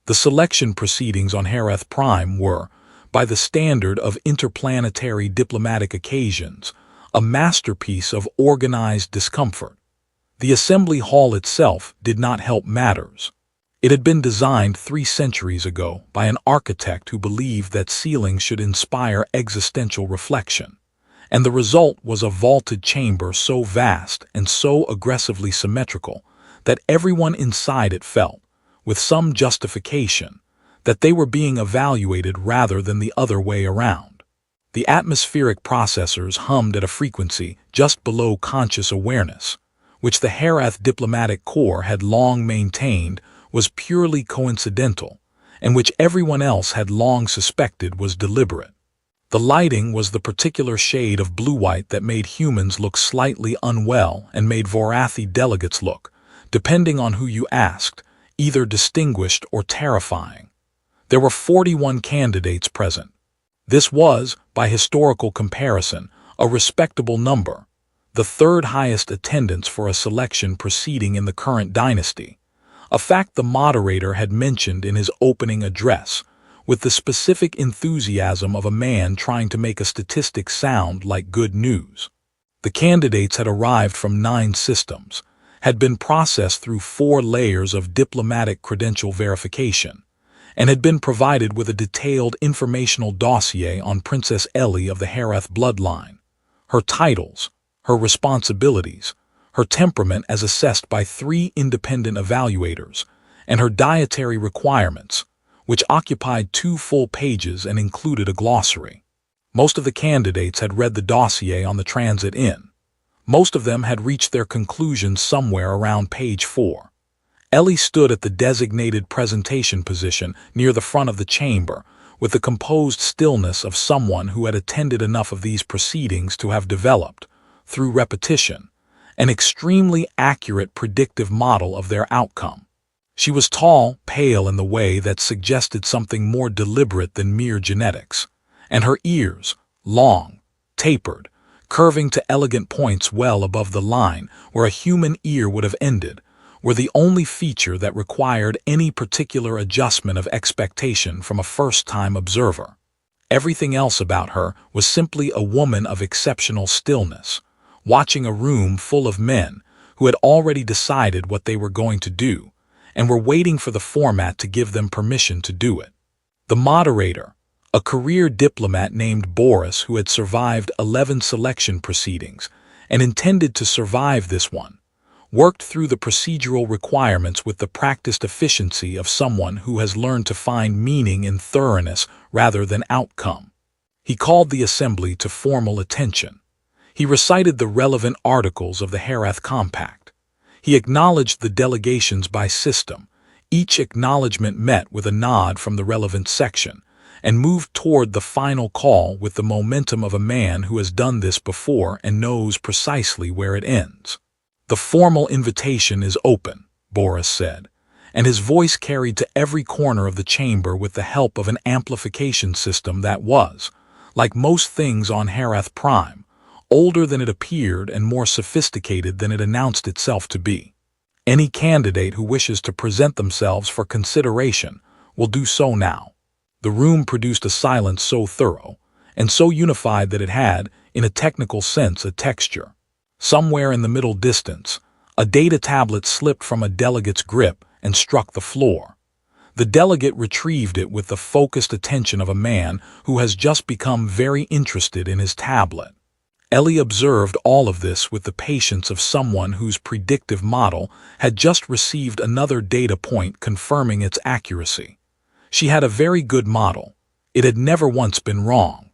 The selection proceedings on Herath Prime were, by the standard of interplanetary diplomatic occasions, a masterpiece of organized discomfort. The assembly hall itself did not help matters. It had been designed 3 centuries ago by an architect who believed that ceilings should inspire existential reflection, and the result was a vaulted chamber so vast and so aggressively symmetrical that everyone inside it felt, with some justification, that they were being evaluated rather than the other way around. The atmospheric processors hummed at a frequency just below conscious awareness, which the Herath diplomatic corps had long maintained was purely coincidental, and which everyone else had long suspected was deliberate. The lighting was the particular shade of blue-white that made humans look slightly unwell and made Vorathi delegates look, depending on who you asked, either distinguished or terrifying. There were 41 candidates present. This was, by historical comparison, a respectable number, the 3rd highest attendance for a selection proceeding in the current dynasty, a fact the moderator had mentioned in his opening address, with the specific enthusiasm of a man trying to make a statistic sound like good news. The candidates had arrived from 9 systems, had been processed through 4 layers of diplomatic credential verification, and had been provided with a detailed informational dossier on Princess Ellie of the Herath bloodline, her titles, her responsibilities, her temperament as assessed by 3 independent evaluators, and her dietary requirements, which occupied 2 full pages and included a glossary. Most of the candidates had read the dossier on the transit in. Most of them had reached their conclusions somewhere around page 4. Ellie stood at the designated presentation position near the front of the chamber, with the composed stillness of someone who had attended enough of these proceedings to have developed, through repetition, an extremely accurate predictive model of their outcome. She was tall, pale in the way that suggested something more deliberate than mere genetics, and her ears, long, tapered, curving to elegant points well above the line where a human ear would have ended, were the only feature that required any particular adjustment of expectation from a first-time observer. Everything else about her was simply a woman of exceptional stillness, watching a room full of men who had already decided what they were going to do and were waiting for the format to give them permission to do it. The moderator, a career diplomat named Boris who had survived 11 selection proceedings and intended to survive this one, worked through the procedural requirements with the practiced efficiency of someone who has learned to find meaning in thoroughness rather than outcome. He called the assembly to formal attention. He recited the relevant articles of the Herath Compact. He acknowledged the delegations by system. Each acknowledgement met with a nod from the relevant section, and moved toward the final call with the momentum of a man who has done this before and knows precisely where it ends. "The formal invitation is open," Boris said, and his voice carried to every corner of the chamber with the help of an amplification system that was, like most things on Herath Prime, older than it appeared and more sophisticated than it announced itself to be. Any candidate who wishes to present themselves for consideration will do so now. The room produced a silence so thorough and so unified that it had, in a technical sense, a texture. Somewhere in the middle distance, a data tablet slipped from a delegate's grip and struck the floor. The delegate retrieved it with the focused attention of a man who has just become very interested in his tablet. Ellie observed all of this with the patience of someone whose predictive model had just received another data point confirming its accuracy. She had a very good model. It had never once been wrong.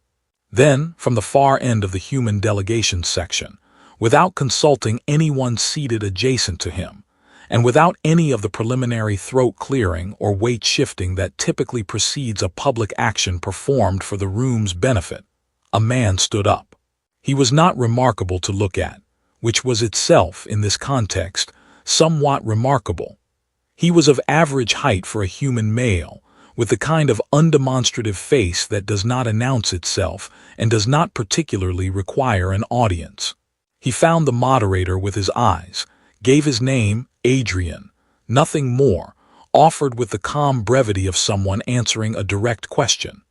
Then, from the far end of the human delegation section, without consulting anyone seated adjacent to him, and without any of the preliminary throat clearing or weight shifting that typically precedes a public action performed for the room's benefit, a man stood up. He was not remarkable to look at, which was itself, in this context, somewhat remarkable. He was of average height for a human male, with the kind of undemonstrative face that does not announce itself and does not particularly require an audience. He found the moderator with his eyes, gave his name, Adrian, nothing more, offered with the calm brevity of someone answering a direct question,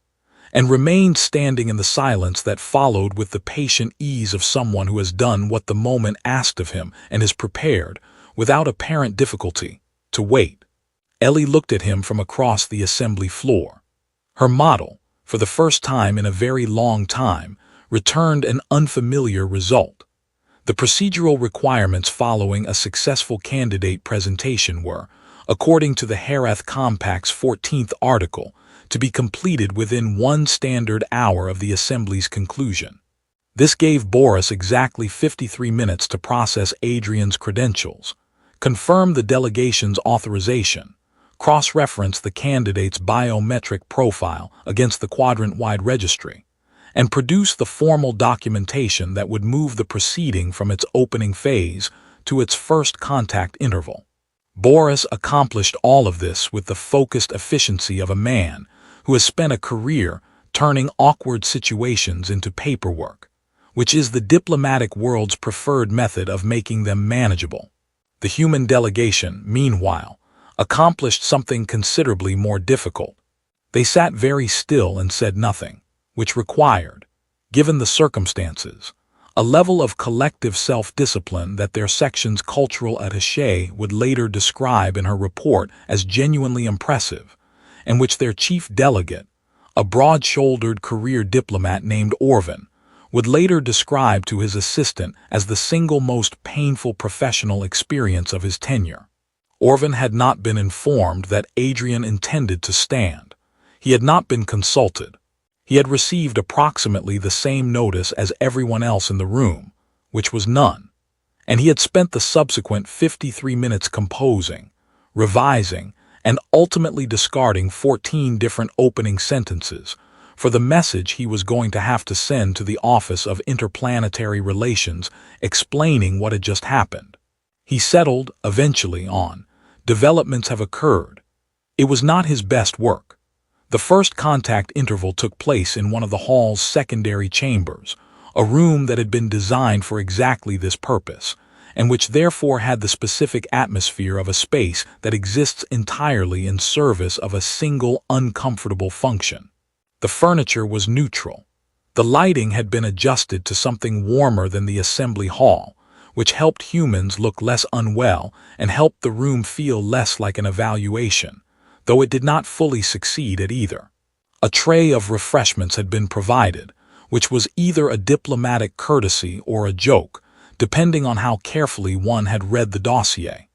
and remained standing in the silence that followed with the patient ease of someone who has done what the moment asked of him and is prepared, without apparent difficulty, to wait. Ellie looked at him from across the assembly floor. Her model, for the first time in a very long time, returned an unfamiliar result. The procedural requirements following a successful candidate presentation were, according to the Herath Compact's 14th article, to be completed within 1 standard hour of the assembly's conclusion. This gave Boris exactly 53 minutes to process Adrian's credentials, confirm the delegation's authorization, cross-reference the candidate's biometric profile against the quadrant-wide registry, and produce the formal documentation that would move the proceeding from its opening phase to its first contact interval. Boris accomplished all of this with the focused efficiency of a man who has spent a career turning awkward situations into paperwork, which is the diplomatic world's preferred method of making them manageable. The human delegation, meanwhile, accomplished something considerably more difficult. They sat very still and said nothing, which required, given the circumstances, a level of collective self-discipline that their section's cultural attaché would later describe in her report as genuinely impressive, and which their chief delegate, a broad-shouldered career diplomat named Orvin, would later describe to his assistant as the single most painful professional experience of his tenure. Orvin had not been informed that Adrien intended to stand. He had not been consulted. He had received approximately the same notice as everyone else in the room, which was none, and he had spent the subsequent 53 minutes composing, revising, and ultimately discarding 14 different opening sentences for the message he was going to have to send to the Office of Interplanetary Relations explaining what had just happened. He settled, eventually, on, developments have occurred. It was not his best work. The first contact interval took place in one of the hall's secondary chambers, a room that had been designed for exactly this purpose, and which therefore had the specific atmosphere of a space that exists entirely in service of a single uncomfortable function. The furniture was neutral. The lighting had been adjusted to something warmer than the assembly hall, which helped humans look less unwell and helped the room feel less like an evaluation, though it did not fully succeed at either. A tray of refreshments had been provided, which was either a diplomatic courtesy or a joke, depending on how carefully one had read the dossier.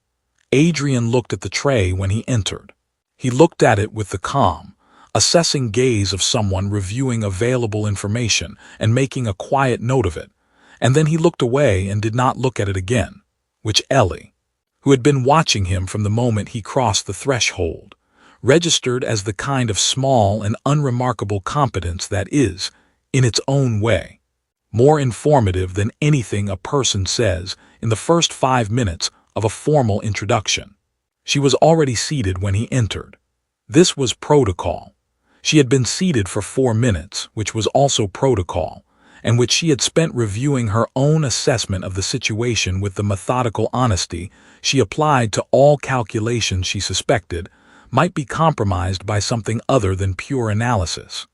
Adrien looked at the tray when he entered. He looked at it with the calm, assessing gaze of someone reviewing available information and making a quiet note of it, and then he looked away and did not look at it again, which Ellie, who had been watching him from the moment he crossed the threshold, registered as the kind of small and unremarkable competence that is, in its own way, more informative than anything a person says in the first 5 minutes of a formal introduction. She was already seated when he entered. This was protocol. She had been seated for 4 minutes, which was also protocol, and which she had spent reviewing her own assessment of the situation with the methodical honesty she applied to all calculations she suspected might be compromised by something other than pure analysis.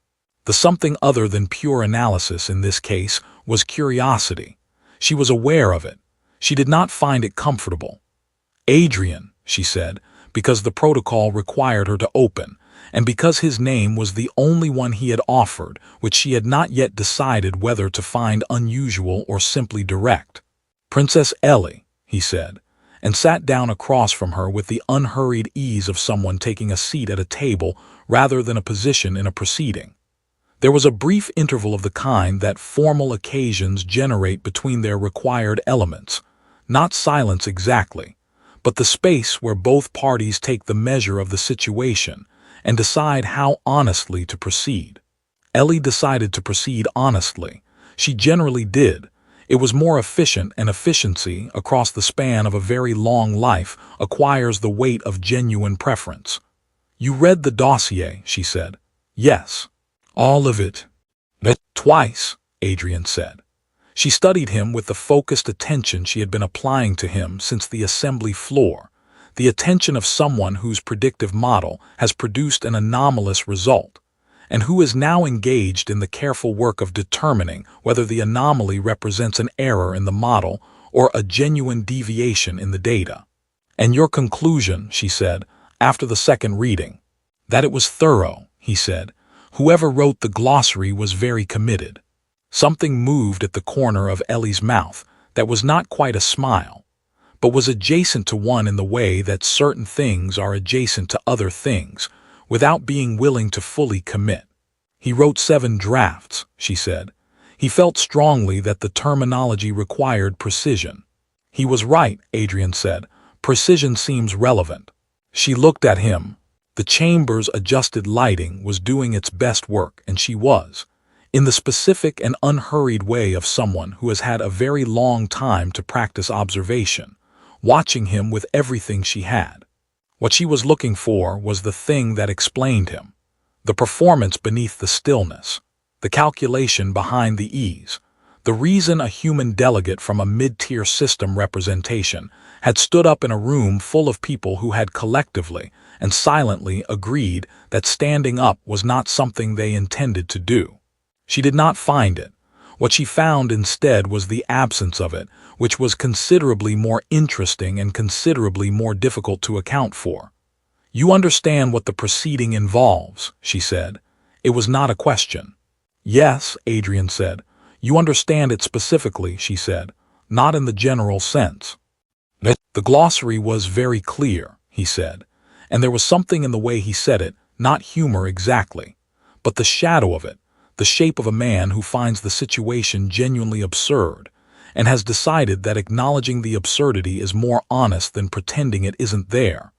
The something other than pure analysis in this case was curiosity. She was aware of it. She did not find it comfortable. Adrien, she said, because the protocol required her to open, and because his name was the only one he had offered, which she had not yet decided whether to find unusual or simply direct. Princess Ellie, he said, and sat down across from her with the unhurried ease of someone taking a seat at a table rather than a position in a proceeding. There was a brief interval of the kind that formal occasions generate between their required elements, not silence exactly, but the space where both parties take the measure of the situation and decide how honestly to proceed. Ellie decided to proceed honestly. She generally did. It was more efficient, and efficiency, across the span of a very long life, acquires the weight of genuine preference. "You read the dossier," she said. "Yes." "All of it?" "Twice," Adrien said. She studied him with the focused attention she had been applying to him since the assembly floor, the attention of someone whose predictive model has produced an anomalous result, and who is now engaged in the careful work of determining whether the anomaly represents an error in the model or a genuine deviation in the data. "And your conclusion," she said, after the second reading. "That it was thorough," he said. "Whoever wrote the glossary was very committed." Something moved at the corner of Ellie's mouth that was not quite a smile, but was adjacent to one in the way that certain things are adjacent to other things, without being willing to fully commit. "He wrote 7 drafts," she said. "He felt strongly that the terminology required precision." "He was right," Adrian said. "Precision seems relevant." She looked at him. The chamber's adjusted lighting was doing its best work, and she was, in the specific and unhurried way of someone who has had a very long time to practice observation, watching him with everything she had. What she was looking for was the thing that explained him, the performance beneath the stillness, the calculation behind the ease, the reason a human delegate from a mid-tier system representation had stood up in a room full of people who had collectively and silently agreed that standing up was not something they intended to do. She did not find it. What she found instead was the absence of it, which was considerably more interesting and considerably more difficult to account for. "You understand what the proceeding involves," she said. It was not a question. "Yes," Adrian said. "You understand it specifically," she said, "not in the general sense." "The glossary was very clear," he said, and there was something in the way he said it, not humor exactly, but the shadow of it, the shape of a man who finds the situation genuinely absurd, and has decided that acknowledging the absurdity is more honest than pretending it isn't there.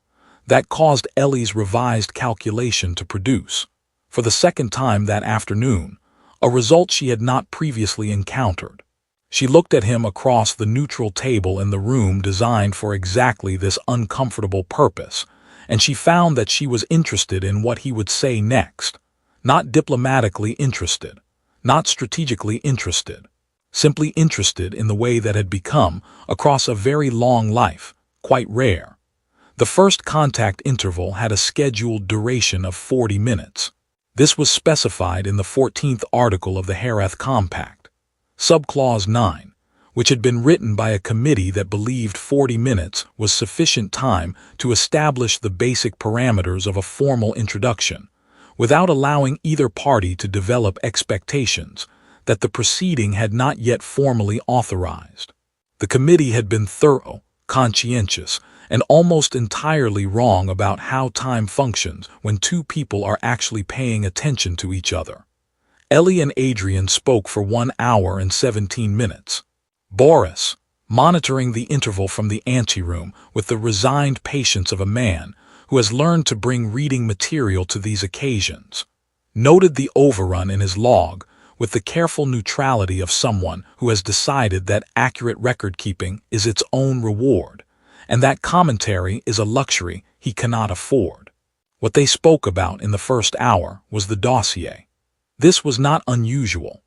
That caused Ellie's revised calculation to produce, for the second time that afternoon, a result she had not previously encountered. She looked at him across the neutral table in the room designed for exactly this uncomfortable purpose, and she found that she was interested in what he would say next. Not diplomatically interested, not strategically interested, simply interested in the way that had become, across a very long life, quite rare. The first contact interval had a scheduled duration of 40 minutes. This was specified in the 14th article of the Herath Compact, Subclause 9, which had been written by a committee that believed 40 minutes was sufficient time to establish the basic parameters of a formal introduction, without allowing either party to develop expectations that the proceeding had not yet formally authorized. The committee had been thorough, conscientious, and almost entirely wrong about how time functions when two people are actually paying attention to each other. Ellie and Adrien spoke for 1 hour and 17 minutes. Boris, monitoring the interval from the anteroom with the resigned patience of a man who has learned to bring reading material to these occasions, noted the overrun in his log with the careful neutrality of someone who has decided that accurate record-keeping is its own reward, and that commentary is a luxury he cannot afford. What they spoke about in the first hour was the dossier. This was not unusual.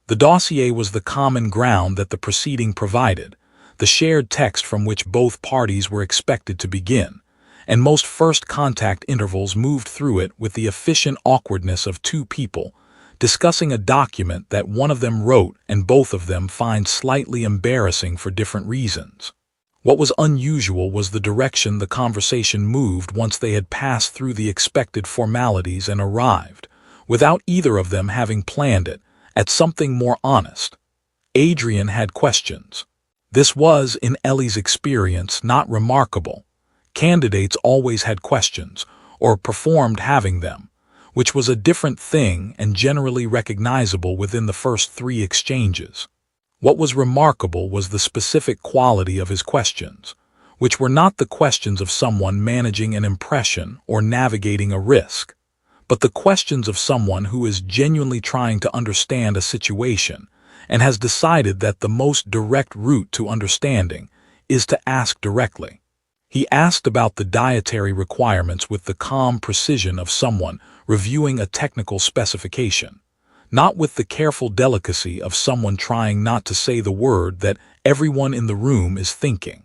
The dossier was the common ground that the proceeding provided, the shared text from which both parties were expected to begin, and most first contact intervals moved through it with the efficient awkwardness of two people discussing a document that one of them wrote and both of them find slightly embarrassing for different reasons. What was unusual was the direction the conversation moved once they had passed through the expected formalities and arrived, without either of them having planned it, at something more honest. Adrien had questions. This was, in Ellie's experience, not remarkable. Candidates always had questions, or performed having them, which was a different thing and generally recognizable within the first 3 exchanges. What was remarkable was the specific quality of his questions, which were not the questions of someone managing an impression or navigating a risk, but the questions of someone who is genuinely trying to understand a situation and has decided that the most direct route to understanding is to ask directly. He asked about the dietary requirements with the calm precision of someone reviewing a technical specification, not with the careful delicacy of someone trying not to say the word that everyone in the room is thinking.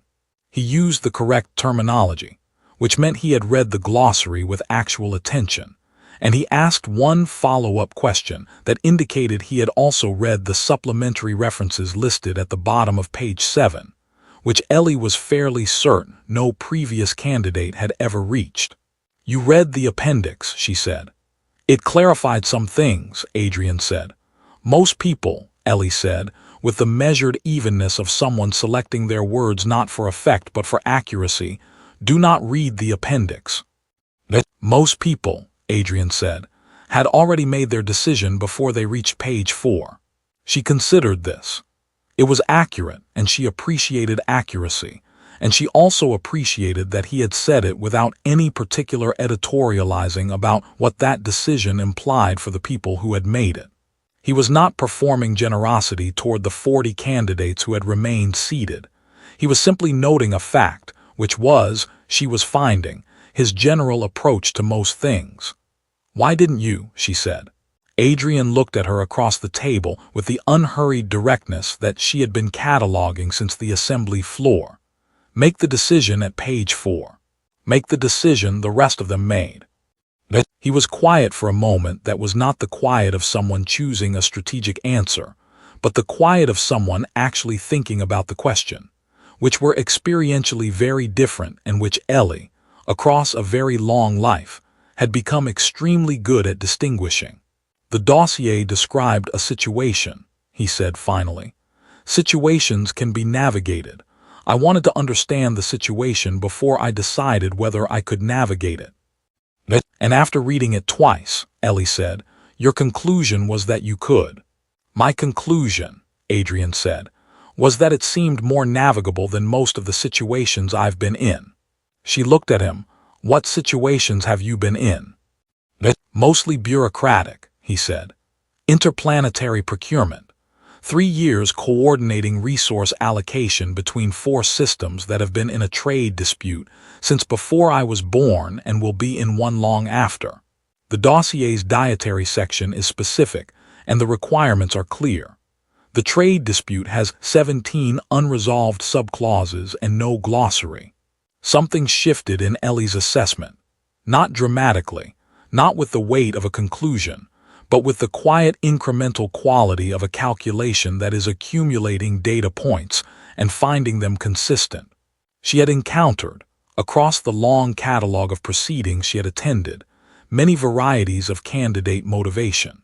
He used the correct terminology, which meant he had read the glossary with actual attention, and he asked one follow-up question that indicated he had also read the supplementary references listed at the bottom of page 7, which Ellie was fairly certain no previous candidate had ever reached. "You read the appendix," she said. "It clarified some things," Adrian said. "Most people," Ellie said, with the measured evenness of someone selecting their words not for effect but for accuracy, "do not read the appendix." "Most people," Adrian said, "had already made their decision before they reached page 4. She considered this. It was accurate, and she appreciated accuracy, and she also appreciated that he had said it without any particular editorializing about what that decision implied for the people who had made it. He was not performing generosity toward the 40 candidates who had remained seated. He was simply noting a fact, which was, she was finding, his general approach to most things. "Why didn't you?" she said. Adrian looked at her across the table with the unhurried directness that she had been cataloging since the assembly floor. "Make the decision at page 4. Make the decision the rest of them made." He was quiet for a moment that was not the quiet of someone choosing a strategic answer, but the quiet of someone actually thinking about the question, which were experientially very different and which Ellie, across a very long life, had become extremely good at distinguishing. "The dossier described a situation," he said finally. "Situations can be navigated. I wanted to understand the situation before I decided whether I could navigate it." "And after reading it twice," Ellie said, "your conclusion was that you could." "My conclusion," Adrian said, "was that it seemed more navigable than most of the situations I've been in." She looked at him. "What situations have you been in?" "Mostly bureaucratic," he said. "Interplanetary procurement. 3 years coordinating resource allocation between 4 systems that have been in a trade dispute since before I was born and will be in one long after. The dossier's dietary section is specific, and the requirements are clear. The trade dispute has 17 unresolved subclauses and no glossary." Something shifted in Ellie's assessment. Not dramatically, not with the weight of a conclusion, but with the quiet incremental quality of a calculation that is accumulating data points and finding them consistent. She had encountered, across the long catalog of proceedings she had attended, many varieties of candidate motivation.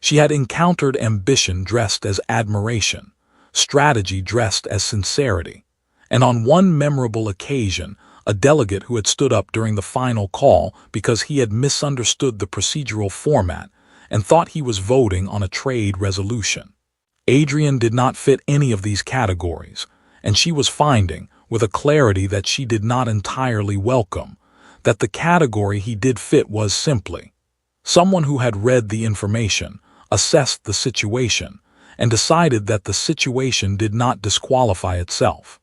She had encountered ambition dressed as admiration, strategy dressed as sincerity, and on one memorable occasion, a delegate who had stood up during the final call because he had misunderstood the procedural format and thought he was voting on a trade resolution. Adrien did not fit any of these categories, and she was finding, with a clarity that she did not entirely welcome, that the category he did fit was simply someone who had read the information, assessed the situation, and decided that the situation did not disqualify itself.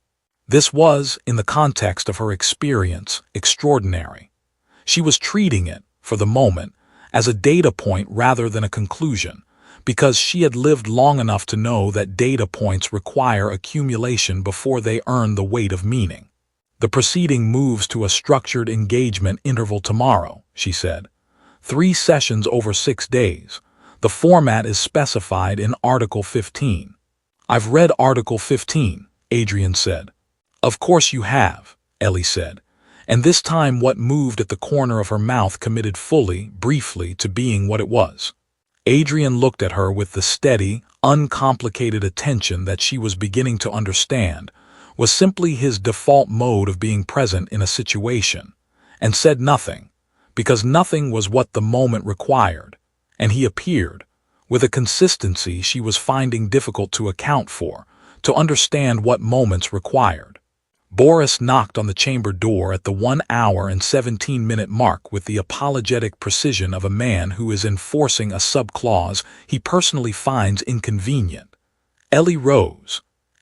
This was, in the context of her experience, extraordinary. She was treating it, for the moment, as a data point rather than a conclusion, because she had lived long enough to know that data points require accumulation before they earn the weight of meaning. "The proceeding moves to a structured engagement interval tomorrow," she said. 3 sessions over 6 days. The format is specified in Article 15. "I've read Article 15, Adrian said. "Of course you have," Ellie said, and this time what moved at the corner of her mouth committed fully, briefly, to being what it was. Adrian looked at her with the steady, uncomplicated attention that she was beginning to understand was simply his default mode of being present in a situation, and said nothing, because nothing was what the moment required, and he appeared, with a consistency she was finding difficult to account for, to understand what moments required. Boris knocked on the chamber door at the 1 hour and 17-minute mark with the apologetic precision of a man who is enforcing a subclause he personally finds inconvenient. Ellie rose.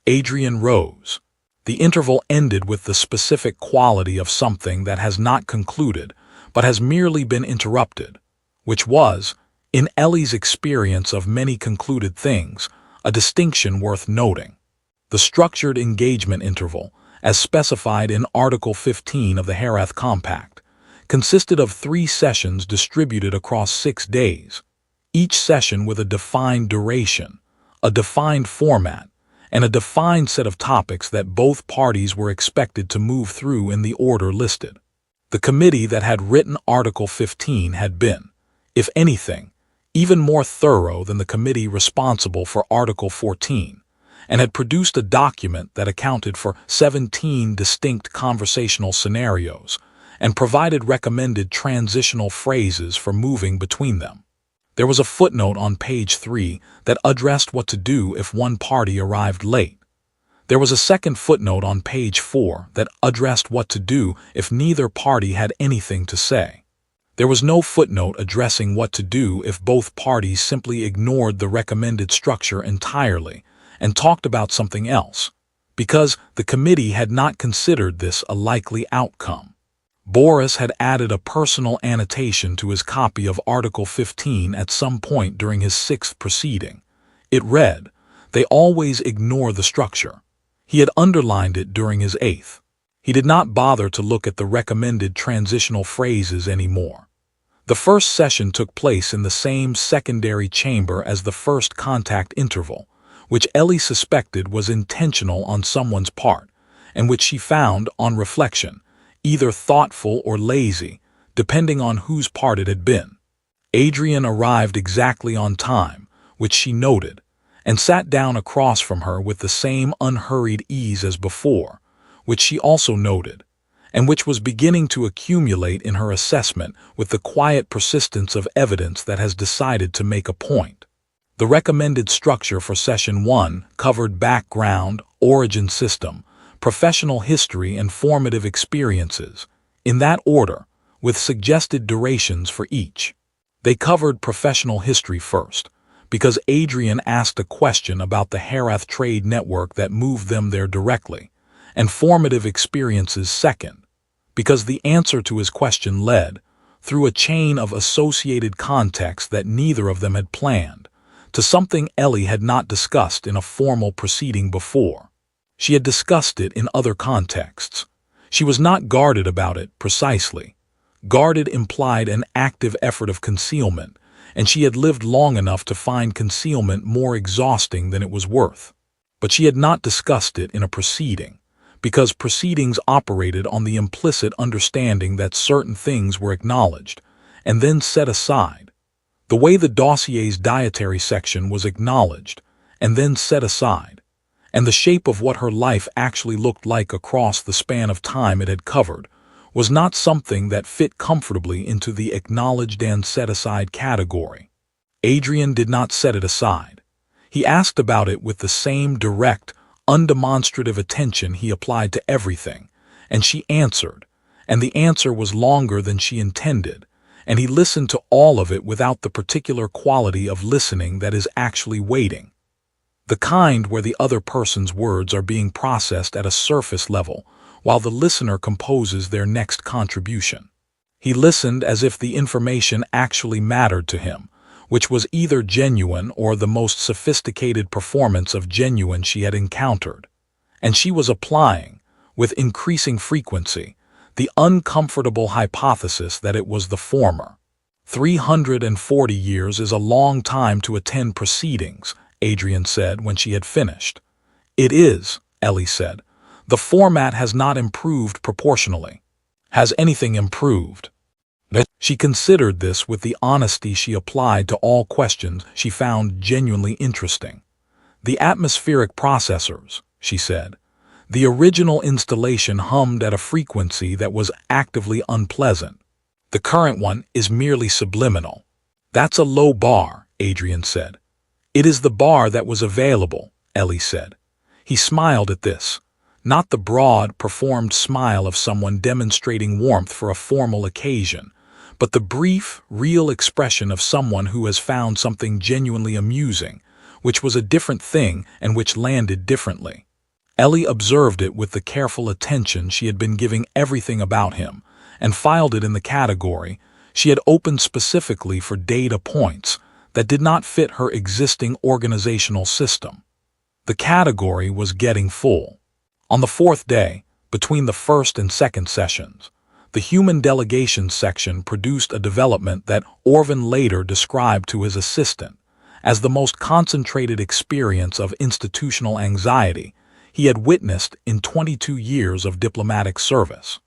Adrien rose. The interval ended with the specific quality of something that has not concluded, but has merely been interrupted, which was, in Ellie's experience of many concluded things, a distinction worth noting. The structured engagement interval, as specified in Article 15 of the Herath Compact, consisted of 3 sessions distributed across 6 days, each session with a defined duration, a defined format, and a defined set of topics that both parties were expected to move through in the order listed. The committee that had written Article 15 had been, if anything, even more thorough than the committee responsible for Article 14, and had produced a document that accounted for 17 distinct conversational scenarios and provided recommended transitional phrases for moving between them. There was a footnote on page 3 that addressed what to do if one party arrived late. There was a second footnote on page 4 that addressed what to do if neither party had anything to say. There was no footnote addressing what to do if both parties simply ignored the recommended structure entirely and talked about something else, because the committee had not considered this a likely outcome. Boris had added a personal annotation to his copy of Article 15 at some point during his 6th proceeding. It read, "They always ignore the structure." He had underlined it during his 8th. He did not bother to look at the recommended transitional phrases anymore. The first session took place in the same secondary chamber as the first contact interval, which Ellie suspected was intentional on someone's part, and which she found, on reflection, either thoughtful or lazy, depending on whose part it had been. Adrian arrived exactly on time, which she noted, and sat down across from her with the same unhurried ease as before, which she also noted, and which was beginning to accumulate in her assessment with the quiet persistence of evidence that has decided to make a point. The recommended structure for Session 1 covered background, origin system, professional history, and formative experiences, in that order, with suggested durations for each. They covered professional history first, because Adrien asked a question about the Herath trade network that moved them there directly, and formative experiences second, because the answer to his question led, through a chain of associated contexts that neither of them had planned, to something Ellie had not discussed in a formal proceeding before. She had discussed it in other contexts. She was not guarded about it precisely. Guarded implied an active effort of concealment, and she had lived long enough to find concealment more exhausting than it was worth. But she had not discussed it in a proceeding, because proceedings operated on the implicit understanding that certain things were acknowledged, and then set aside. The way the dossier's dietary section was acknowledged, and then set aside, and the shape of what her life actually looked like across the span of time it had covered, was not something that fit comfortably into the acknowledged and set aside category. Adrien did not set it aside. He asked about it with the same direct, undemonstrative attention he applied to everything, and she answered, and the answer was longer than she intended, and he listened to all of it without the particular quality of listening that is actually waiting. The kind where the other person's words are being processed at a surface level while the listener composes their next contribution. He listened as if the information actually mattered to him, which was either genuine or the most sophisticated performance of genuine she had encountered. And she was applying, with increasing frequency, the uncomfortable hypothesis that it was the former. 340 years is a long time to attend proceedings, Adrien said when she had finished. It is, Ellie said. The format has not improved proportionally. Has anything improved? She considered this with the honesty she applied to all questions she found genuinely interesting. The atmospheric processors, she said. The original installation hummed at a frequency that was actively unpleasant. The current one is merely subliminal. That's a low bar, Adrien said. It is the bar that was available, Ellie said. He smiled at this, not the broad, performed smile of someone demonstrating warmth for a formal occasion, but the brief, real expression of someone who has found something genuinely amusing, which was a different thing and which landed differently. Ellie observed it with the careful attention she had been giving everything about him, and filed it in the category she had opened specifically for data points that did not fit her existing organizational system. The category was getting full. On the 4th day, between the first and second sessions. The human delegation section produced a development that Orvin later described to his assistant as the most concentrated experience of institutional anxiety he had witnessed in 22 years of diplomatic service.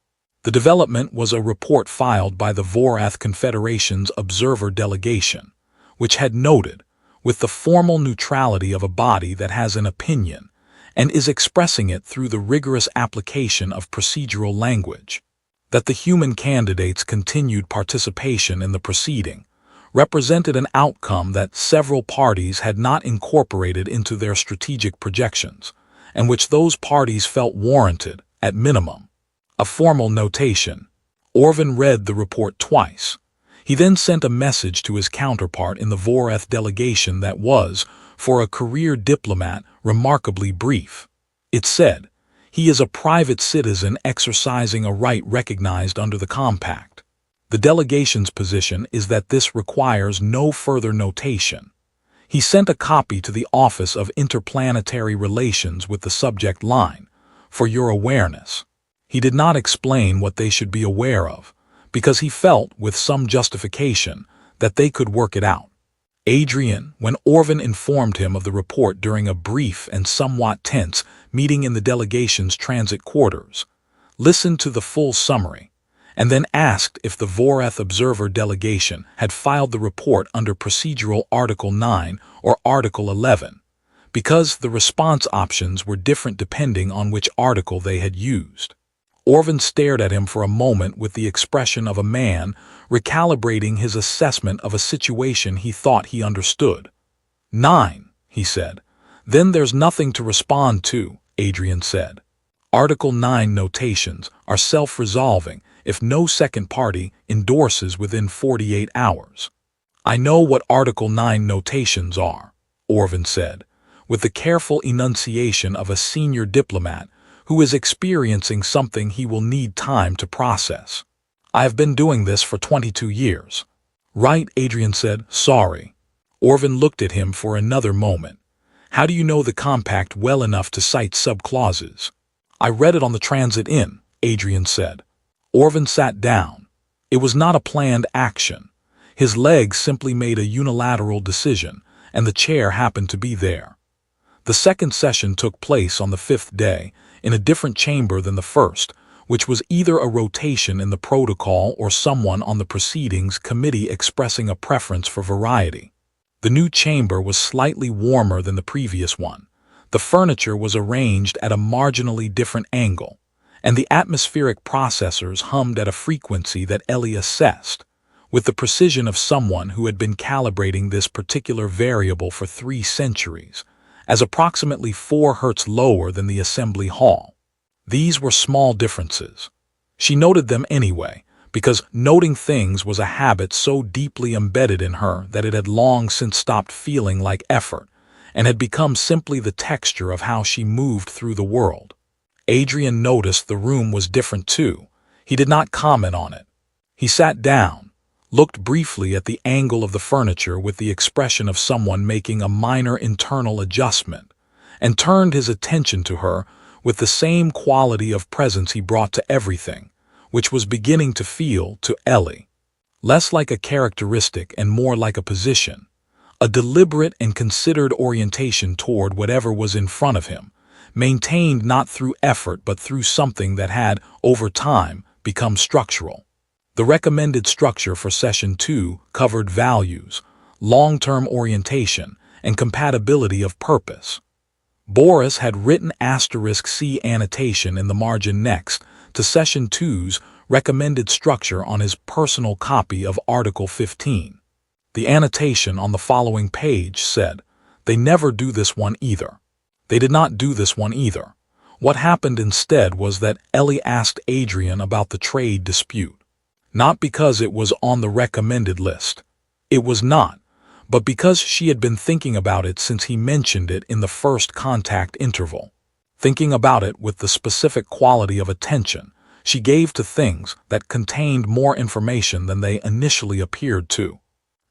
The development was a report filed by the Herath Confederation's observer delegation, which had noted, with the formal neutrality of a body that has an opinion and is expressing it through the rigorous application of procedural language, that the human candidates' continued participation in the proceeding represented an outcome that several parties had not incorporated into their strategic projections, and which those parties felt warranted, at minimum. A formal notation. Orvin read the report twice. He then sent a message to his counterpart in the Herath delegation that was, for a career diplomat, remarkably brief. It said, "He is a private citizen exercising a right recognized under the compact. The delegation's position is that this requires no further notation." He sent a copy to the Office of Interplanetary Relations with the subject line, "For your awareness." He did not explain what they should be aware of, because he felt, with some justification, that they could work it out. Adrien, when Orvin informed him of the report during a brief and somewhat tense meeting in the delegation's transit quarters, listened to the full summary, and then asked if the Herath Observer delegation had filed the report under Procedural Article 9 or Article 11, because the response options were different depending on which article they had used. Orvin stared at him for a moment with the expression of a man recalibrating his assessment of a situation he thought he understood. "9," he said. "Then there's nothing to respond to," Adrian said. Article 9 notations are self-resolving if no second party endorses within 48 hours. "I know what Article 9 notations are," Orvin said, with the careful enunciation of a senior diplomat who is experiencing something he will need time to process. "I have been doing this for 22 years. "Right," Adrian said. "Sorry." Orvin looked at him for another moment. "How do you know the compact well enough to cite subclauses?" "I read it on the transit in," Adrian said. Orvin sat down. It was not a planned action. His legs simply made a unilateral decision, and the chair happened to be there. The second session took place on the 5th day, in a different chamber than the first, which was either a rotation in the protocol or someone on the proceedings committee expressing a preference for variety. The new chamber was slightly warmer than the previous one. The furniture was arranged at a marginally different angle, and the atmospheric processors hummed at a frequency that Ellie assessed, with the precision of someone who had been calibrating this particular variable for 3 centuries, as approximately 4 Hz lower than the assembly hall. These were small differences. She noted them anyway, because noting things was a habit so deeply embedded in her that it had long since stopped feeling like effort, and had become simply the texture of how she moved through the world. Adrian noticed the room was different too. He did not comment on it. He sat down, looked briefly at the angle of the furniture with the expression of someone making a minor internal adjustment, and turned his attention to her with the same quality of presence he brought to everything, which was beginning to feel, to Ellie, less like a characteristic and more like a position, a deliberate and considered orientation toward whatever was in front of him, maintained not through effort but through something that had, over time, become structural. The recommended structure for Session 2 covered values, long-term orientation, and compatibility of purpose. Boris had written *C annotation in the margin next to Session 2's recommended structure on his personal copy of Article 15. The annotation on the following page said, "They never do this one either." They did not do this one either. What happened instead was that Ellie asked Adrian about the trade dispute. Not because it was on the recommended list. It was not, but because she had been thinking about it since he mentioned it in the first contact interval. Thinking about it with the specific quality of attention she gave to things that contained more information than they initially appeared to.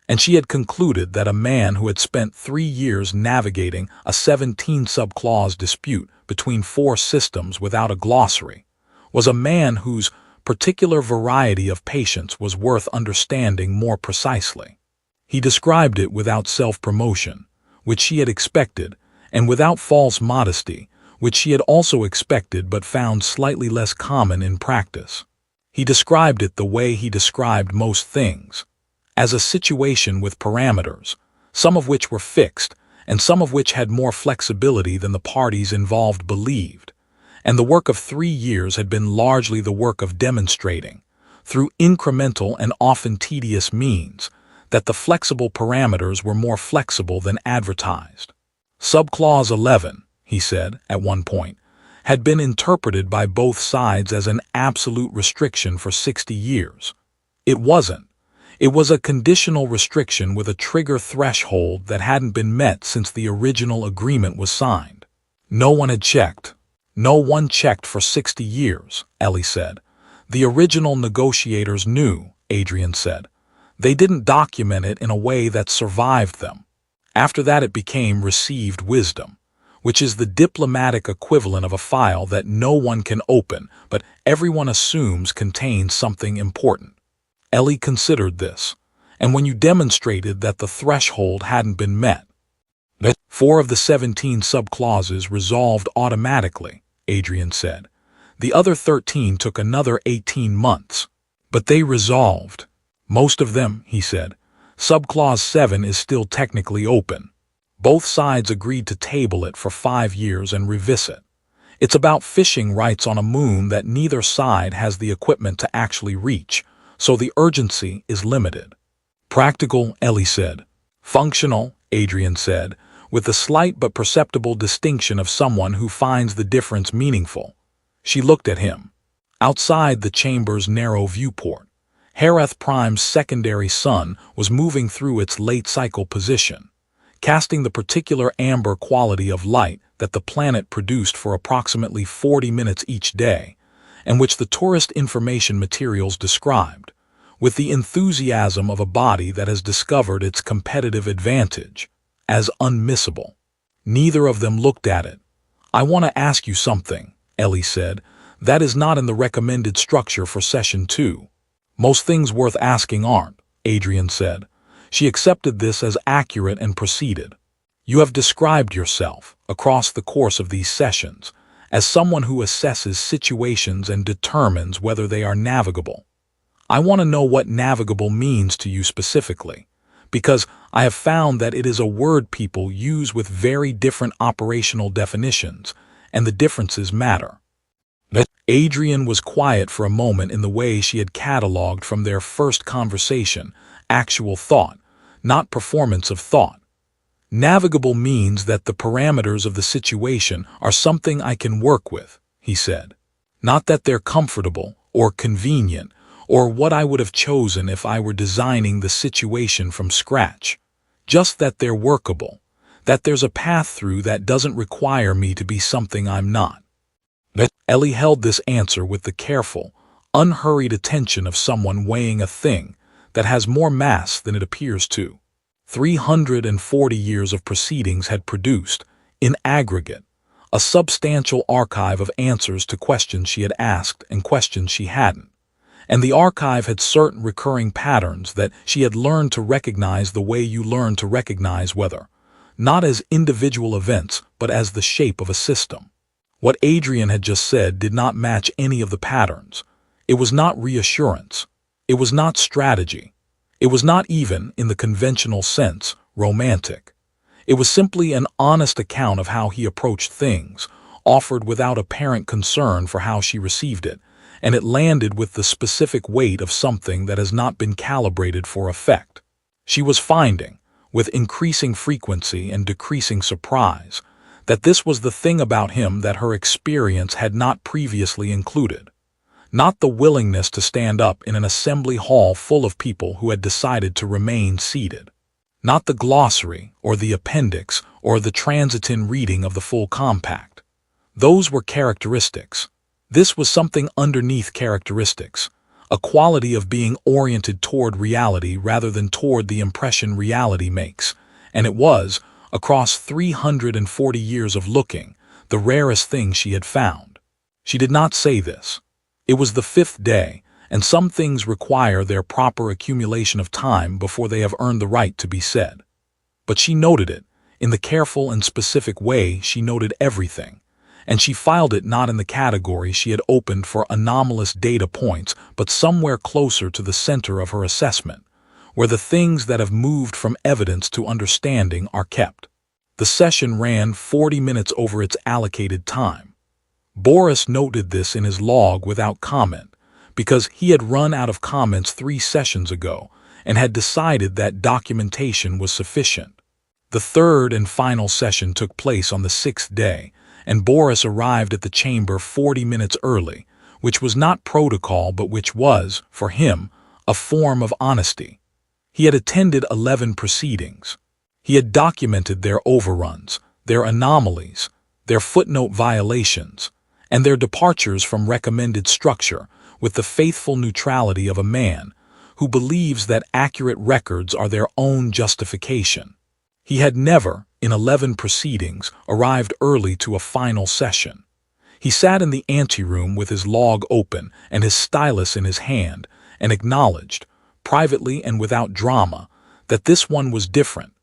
And she had concluded that a man who had spent 3 years navigating a 17 subclause dispute between 4 systems without a glossary was a man whose particular variety of patience was worth understanding more precisely. He described it without self-promotion, which she had expected, and without false modesty, which she had also expected but found slightly less common in practice. He described it the way he described most things, as a situation with parameters, some of which were fixed, and some of which had more flexibility than the parties involved believed. And the work of 3 years had been largely the work of demonstrating, through incremental and often tedious means, that the flexible parameters were more flexible than advertised. Subclause 11, he said, at one point, had been interpreted by both sides as an absolute restriction for 60 years. It wasn't. It was a conditional restriction with a trigger threshold that hadn't been met since the original agreement was signed. No one had checked. No one checked for 60 years, Ellie said. The original negotiators knew, Adrian said. They didn't document it in a way that survived them. After that it became received wisdom, which is the diplomatic equivalent of a file that no one can open, but everyone assumes contains something important. Ellie considered this, and when you demonstrated that the threshold hadn't been met, 4 of the 17 subclauses resolved automatically, Adrian said. The other 13 took another 18 months. But they resolved. Most of them, he said. Subclause 7 is still technically open. Both sides agreed to table it for 5 years and revisit. It's about fishing rights on a moon that neither side has the equipment to actually reach, so the urgency is limited. Practical, Ellie said. Functional, Adrian said, with the slight but perceptible distinction of someone who finds the difference meaningful. She looked at him. Outside the chamber's narrow viewport, Herath Prime's secondary sun was moving through its late cycle position, casting the particular amber quality of light that the planet produced for approximately 40 minutes each day, and which the tourist information materials described, with the enthusiasm of a body that has discovered its competitive advantage, as unmissable. Neither of them looked at it. I want to ask you something, Ellie said. That is not in the recommended structure for Session 2. Most things worth asking aren't, Adrian said. She accepted this as accurate and proceeded. You have described yourself, across the course of these sessions, as someone who assesses situations and determines whether they are navigable. I want to know what navigable means to you specifically, because I have found that it is a word people use with very different operational definitions, and the differences matter. Adrian was quiet for a moment in the way she had cataloged from their first conversation, actual thought, not performance of thought. Navigable means that the parameters of the situation are something I can work with, he said. Not that they're comfortable or convenient or what I would have chosen if I were designing the situation from scratch. Just that they're workable, that there's a path through that doesn't require me to be something I'm not. Ellie held this answer with the careful, unhurried attention of someone weighing a thing that has more mass than it appears to. 340 years of proceedings had produced, in aggregate, a substantial archive of answers to questions she had asked and questions she hadn't. And the archive had certain recurring patterns that she had learned to recognize the way you learn to recognize weather, not as individual events, but as the shape of a system. What Adrian had just said did not match any of the patterns. It was not reassurance. It was not strategy. It was not even, in the conventional sense, romantic. It was simply an honest account of how he approached things, offered without apparent concern for how she received it, and it landed with the specific weight of something that has not been calibrated for effect. She was finding, with increasing frequency and decreasing surprise, that this was the thing about him that her experience had not previously included. Not the willingness to stand up in an assembly hall full of people who had decided to remain seated. Not the glossary, or the appendix, or the transitin reading of the full compact. Those were characteristics. This was something underneath characteristics, a quality of being oriented toward reality rather than toward the impression reality makes, and it was, across 340 years of looking, the rarest thing she had found. She did not say this. It was the 5th day, and some things require their proper accumulation of time before they have earned the right to be said. But she noted it, in the careful and specific way she noted everything, and she filed it not in the category she had opened for anomalous data points, but somewhere closer to the center of her assessment, where the things that have moved from evidence to understanding are kept. The session ran 40 minutes over its allocated time. Boris noted this in his log without comment, because he had run out of comments 3 sessions ago and had decided that documentation was sufficient. The third and final session took place on the 6th day, and Boris arrived at the chamber 40 minutes early, which was not protocol but which was, for him, a form of honesty. He had attended 11 proceedings. He had documented their overruns, their anomalies, their footnote violations, and their departures from recommended structure with the faithful neutrality of a man who believes that accurate records are their own justification. He had never, in 11 proceedings, arrived early to a final session. He sat in the anteroom with his log open and his stylus in his hand and acknowledged, privately and without drama, that this one was different,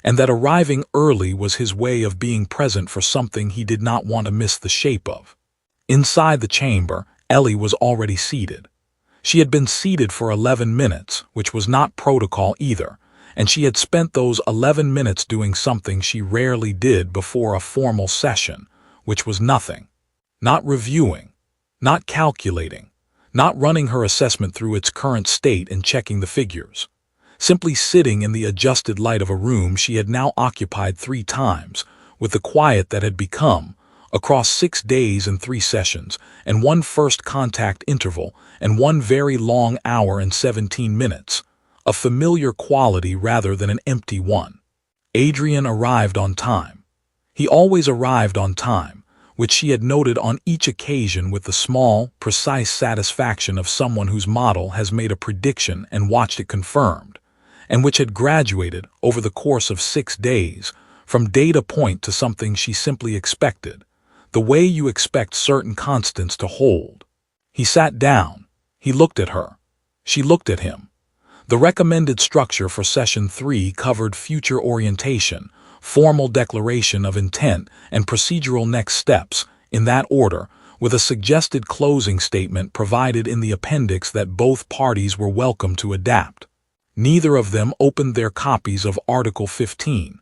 and that arriving early was his way of being present for something he did not want to miss the shape of. Inside the chamber, Ellie was already seated. She had been seated for 11 minutes, which was not protocol either, and she had spent those 11 minutes doing something she rarely did before a formal session, which was nothing. Not reviewing, not calculating, not running her assessment through its current state and checking the figures. Simply sitting in the adjusted light of a room she had now occupied 3 times, with the quiet that had become, across 6 days and 3 sessions, and 1 first contact interval, and 1 very long hour and 17 minutes, a familiar quality rather than an empty one. Adrian arrived on time. He always arrived on time, which she had noted on each occasion with the small, precise satisfaction of someone whose model has made a prediction and watched it confirmed, and which had graduated, over the course of 6 days, from data point to something she simply expected, the way you expect certain constants to hold. He sat down. He looked at her. She looked at him. The recommended structure for Session 3 covered future orientation, formal declaration of intent, and procedural next steps, in that order, with a suggested closing statement provided in the appendix that both parties were welcome to adapt. Neither of them opened their copies of Article 15.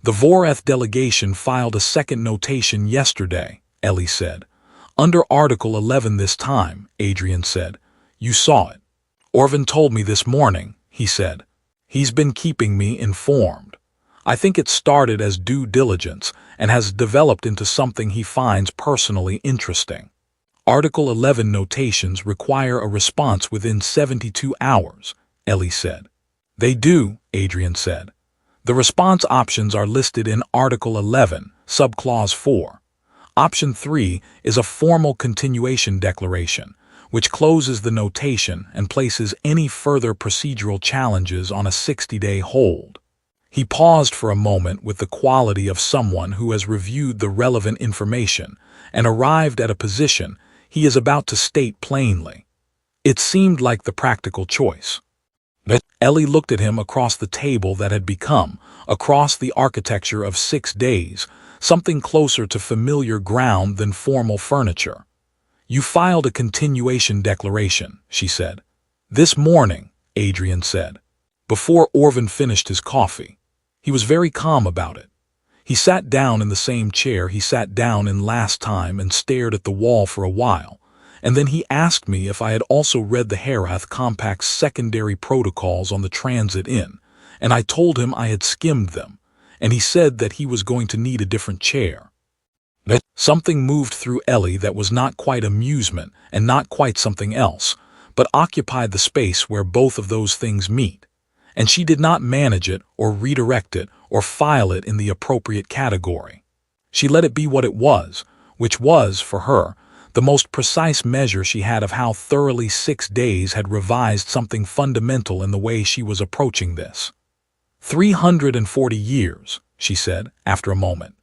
The Herath delegation filed a second notation yesterday, Ellie said. Under Article 11 this time, Adrien said. You saw it. Orvin told me this morning, he said. He's been keeping me informed. I think it started as due diligence and has developed into something he finds personally interesting. Article 11 notations require a response within 72 hours, Ellie said. They do, Adrien said. The response options are listed in Article 11, Subclause 4. Option 3 is a formal continuation declaration, which closes the notation and places any further procedural challenges on a 60-day hold. He paused for a moment with the quality of someone who has reviewed the relevant information and arrived at a position he is about to state plainly. It seemed like the practical choice. Ellie looked at him across the table that had become, across the architecture of 6 days, something closer to familiar ground than formal furniture. You filed a continuation declaration, she said. This morning, Adrian said. Before Orvin finished his coffee. He was very calm about it. He sat down in the same chair he sat down in last time and stared at the wall for a while, and then he asked me if I had also read the Herath Compact's secondary protocols on the transit in, and I told him I had skimmed them, and he said that he was going to need a different chair. Something moved through Ellie that was not quite amusement and not quite something else, but occupied the space where both of those things meet, and she did not manage it or redirect it or file it in the appropriate category. She let it be what it was, which was, for her, the most precise measure she had of how thoroughly 6 days had revised something fundamental in the way she was approaching this. 340 years, she said, after a moment.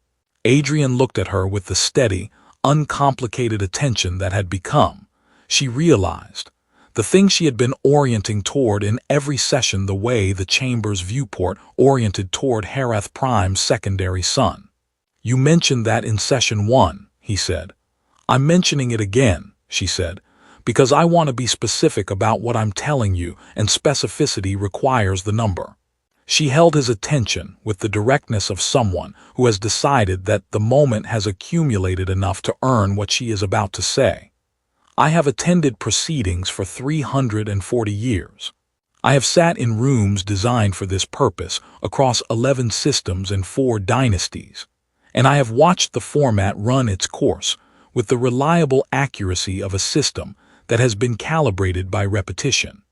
Adrian looked at her with the steady, uncomplicated attention that had become. She realized the thing she had been orienting toward in every session, the way the chamber's viewport oriented toward Herath Prime's secondary sun. "You mentioned that in session 1, he said. "I'm mentioning it again," she said, "because I want to be specific about what I'm telling you, and specificity requires the number." She held his attention with the directness of someone who has decided that the moment has accumulated enough to earn what she is about to say. "I have attended proceedings for 340 years. I have sat in rooms designed for this purpose across 11 systems and 4 dynasties, and I have watched the format run its course with the reliable accuracy of a system that has been calibrated by repetition.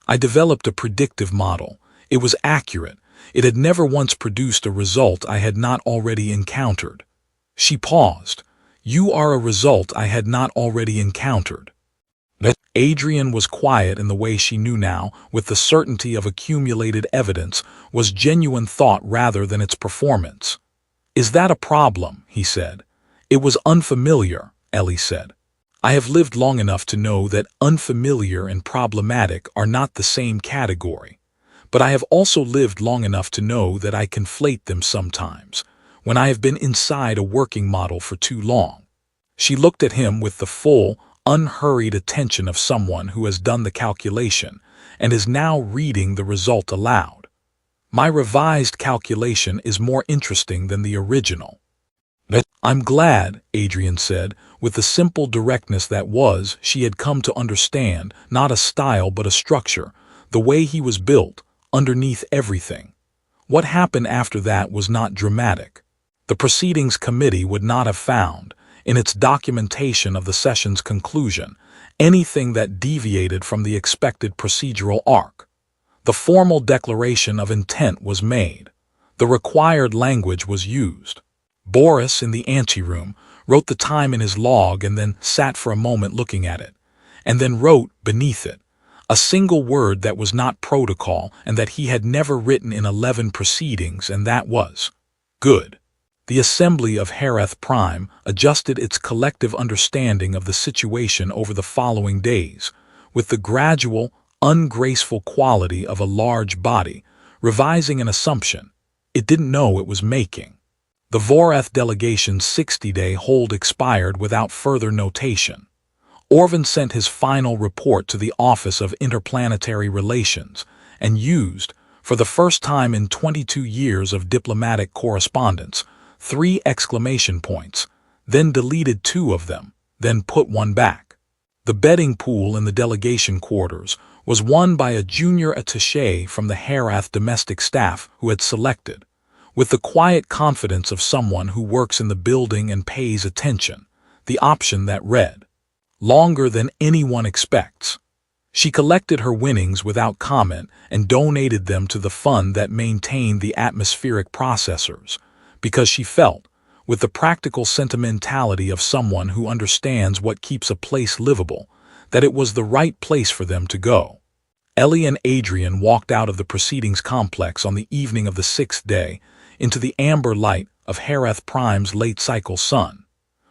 I developed a predictive model. It was accurate. It had never once produced a result I had not already encountered." She paused. "You are a result I had not already encountered." Adrian was quiet in the way she knew now, with the certainty of accumulated evidence, was genuine thought rather than its performance. "Is that a problem?" he said. "It was unfamiliar," Ellie said. "I have lived long enough to know that unfamiliar and problematic are not the same category. But I have also lived long enough to know that I conflate them sometimes, when I have been inside a working model for too long." She looked at him with the full, unhurried attention of someone who has done the calculation and is now reading the result aloud. "My revised calculation is more interesting than the original." "I'm glad," Adrian said, with the simple directness that was, she had come to understand, not a style but a structure, the way he was built, underneath everything. What happened after that was not dramatic. The Proceedings Committee would not have found, in its documentation of the session's conclusion, anything that deviated from the expected procedural arc. The formal declaration of intent was made. The required language was used. Boris, in the anteroom, wrote the time in his log and then sat for a moment looking at it, and then wrote beneath it a single word that was not protocol and that he had never written in 11 proceedings, and that was "good." The assembly of Herath Prime adjusted its collective understanding of the situation over the following days, with the gradual, ungraceful quality of a large body, revising an assumption it didn't know it was making. The Vorath delegation's 60-day hold expired without further notation. Orvin sent his final report to the Office of Interplanetary Relations and used, for the first time in 22 years of diplomatic correspondence, 3 exclamation points, then deleted 2 of them, then put 1 back. The betting pool in the delegation quarters was won by a junior attaché from the Herath domestic staff who had selected, with the quiet confidence of someone who works in the building and pays attention, the option that read, "Longer than anyone expects." She collected her winnings without comment and donated them to the fund that maintained the atmospheric processors, because she felt, with the practical sentimentality of someone who understands what keeps a place livable, that it was the right place for them to go. Ellie and Adrien walked out of the proceedings complex on the evening of the 6th day into the amber light of Herath Prime's late-cycle sun,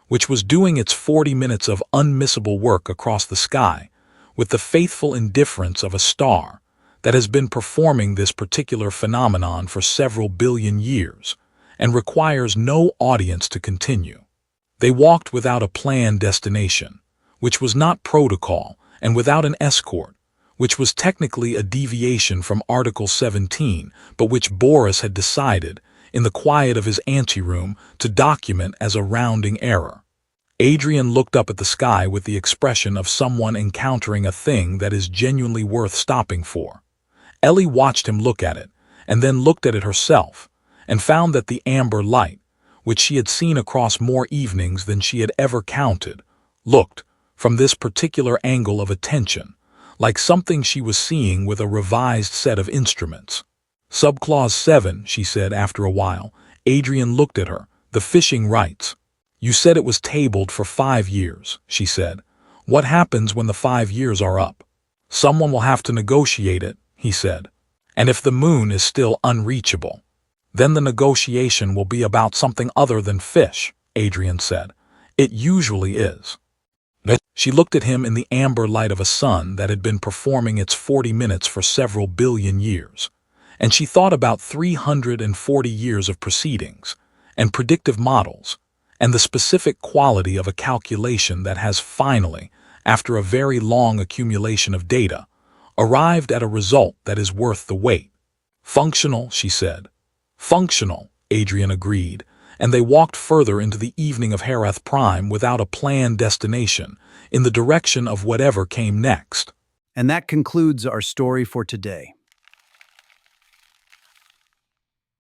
which was doing its 40 minutes of unmissable work across the sky with the faithful indifference of a star that has been performing this particular phenomenon for several billion years and requires no audience to continue. They walked without a planned destination, which was not protocol, and without an escort, which was technically a deviation from Article 17, but which Boris had decided, in the quiet of his anteroom, to document as a rounding error. Adrian looked up at the sky with the expression of someone encountering a thing that is genuinely worth stopping for. Ellie watched him look at it, and then looked at it herself, and found that the amber light, which she had seen across more evenings than she had ever counted, looked, from this particular angle of attention, like something she was seeing with a revised set of instruments. "Subclause 7, she said after a while. Adrian looked at her. "The fishing rights. You said it was tabled for 5 years, she said. "What happens when the 5 years are up?" "Someone will have to negotiate it," he said. "And if the moon is still unreachable, then the negotiation will be about something other than fish," Adrian said. "It usually is." She looked at him in the amber light of a sun that had been performing its 40 minutes for several billion years, and she thought about 340 years of proceedings, and predictive models, and the specific quality of a calculation that has finally, after a very long accumulation of data, arrived at a result that is worth the wait. Functional, she said. Functional, Adrien agreed, and they walked further into the evening of Herath Prime without a planned destination, in the direction of whatever came next. And that concludes our story for today.